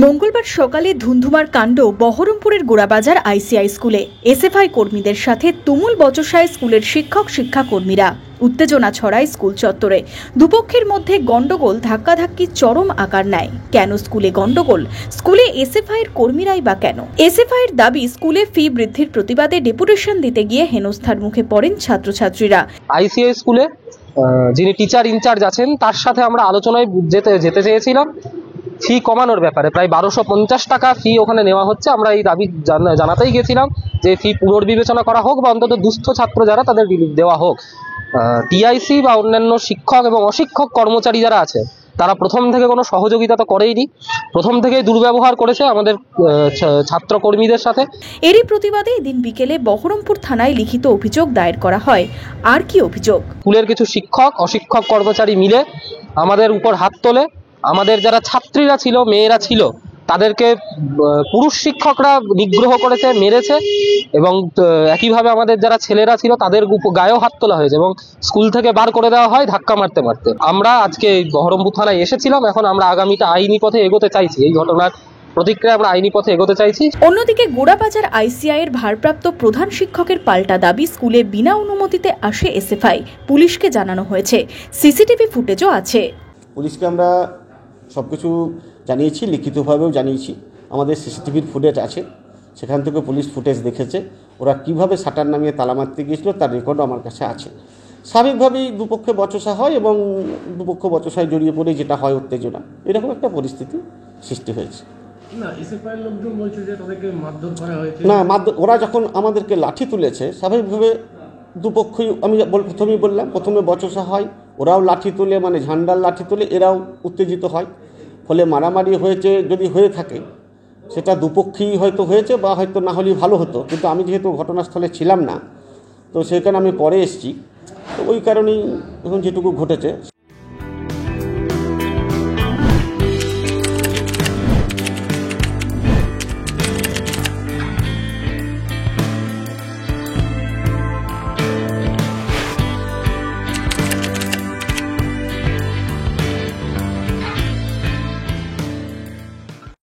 মঙ্গলবার সকালে ধুন্ধুমার কাণ্ড বহরমপুরের গোড়াবাজার আইসিআই স্কুলে। এসএফআই কর্মীদের সাথে তুমুল বচসায় স্কুলের শিক্ষক-শিক্ষাকর্মীরা। উত্তেজনা ছড়ায় স্কুল চত্বরে। দুপক্ষের মধ্যে গন্ডগোল, ধাক্কাধাক্কি চরম আকার নেয়। কেন স্কুলে গন্ডগোল? স্কুলে এসএফআই এর কর্মীরাই বা কেন? এসএফআই এর দাবি, স্কুলে ফি বৃদ্ধির প্রতিবাদে ডেপুটেশন দিতে গিয়ে হেনস্থার মুখে পড়েন ছাত্রছাত্রীরা। আইসিআই স্কুলে যিনি টিচার ইনচার্জ আছেন তার সাথে আমরা আলোচনায় যেতে চেয়েছিলাম ফি কমানোর ব্যাপারে। প্রায় 1250 টাকা ফি ওখানে নেওয়া হচ্ছে। আমরা এই দাবি জানাতেই গেছিলাম যে ফি পুনর্বিবেচনা করা হোক বা অন্তত দুস্থ ছাত্র যারা তাদের রিলিফ দেওয়া হোক। টিআইসি বা অন্যান্য শিক্ষক এবং অশিক্ষক কর্মচারী যারা আছে তারা প্রথম থেকে কোনো সহযোগিতা তো করেইনি, প্রথম থেকেই দুর্ব্যবহার করেছে আমাদের ছাত্র কর্মীদের সাথে। এরই প্রতিবাদে এদিন বিকেলে বহরমপুর থানায় লিখিত অভিযোগ দায়ের করা হয়। আর কি অভিযোগ? স্কুলের কিছু শিক্ষক অশিক্ষক কর্মচারী মিলে আমাদের উপর হাত তোলে। আমাদের যারা ছাত্রীরা ছিল, মেয়েরা ছিল, তাদেরকে পুরুষ শিক্ষকরা নিগ্রহ করেছে, মেরেছে এবং একইভাবে আমাদের যারা ছেলেরা ছিল তাদের গায়েও হাত তোলা হয়েছে এবং স্কুল থেকে বার করে দেওয়া হয় ধাক্কা মারতে মারতে। আমরা আজকে বহরমপুর থানায় এসেছিলাম। এখন আমরা আগামীটা আইনি পথে এগোতে চাইছি। এই ঘটনার প্রতিক্রিয়া আমরা আইনি পথে এগোতে চাইছি। অন্যদিকে গোড়াবাজার আইসিআই এর ভারপ্রাপ্ত প্রধান শিক্ষকের পাল্টা দাবি, স্কুলে বিনা অনুমতিতে আসে এসএফআই। পুলিশকে জানানো হয়েছে, সিসিটিভি ফুটেজও আছে। পুলিশকে আমরা সবকিছু জানিয়েছি, লিখিতভাবেও জানিয়েছি। আমাদের সিসিটিভির ফুটেজ আছে, সেখান থেকে পুলিশ ফুটেজ দেখেছে। ওরা কিভাবে শাটার নামিয়ে তালা মারতে গিয়েছিল তার রেকর্ডও আমার কাছে আছে। স্বাভাবিকভাবেই দুপক্ষে বচসা হয় এবং দুপক্ষ বচসায় জড়িয়ে পড়ে যেটা হয় উত্তেজনা, এরকম একটা পরিস্থিতি সৃষ্টি হয়েছে। না, ওরা যখন আমাদেরকে লাঠি তুলেছে স্বাভাবিকভাবে দুপক্ষই, আমি প্রথমেই বললাম, প্রথমে বচসা হয়, ওরাও লাঠি তুলে, মানে ঝান্ডার লাঠি তুলে, এরাও উত্তেজিত হয়, ফলে মারামারি হয়েছে। যদি হয়ে থাকে সেটা দুপক্ষেই হয়তো হয়েছে বা হয়তো না হলেই ভালো হতো, কিন্তু আমি যেহেতু ঘটনাস্থলে ছিলাম না, তো সেখানে আমি পরে এসেছি, তো ওই কারণেই এখন যেটুকু ঘটেছে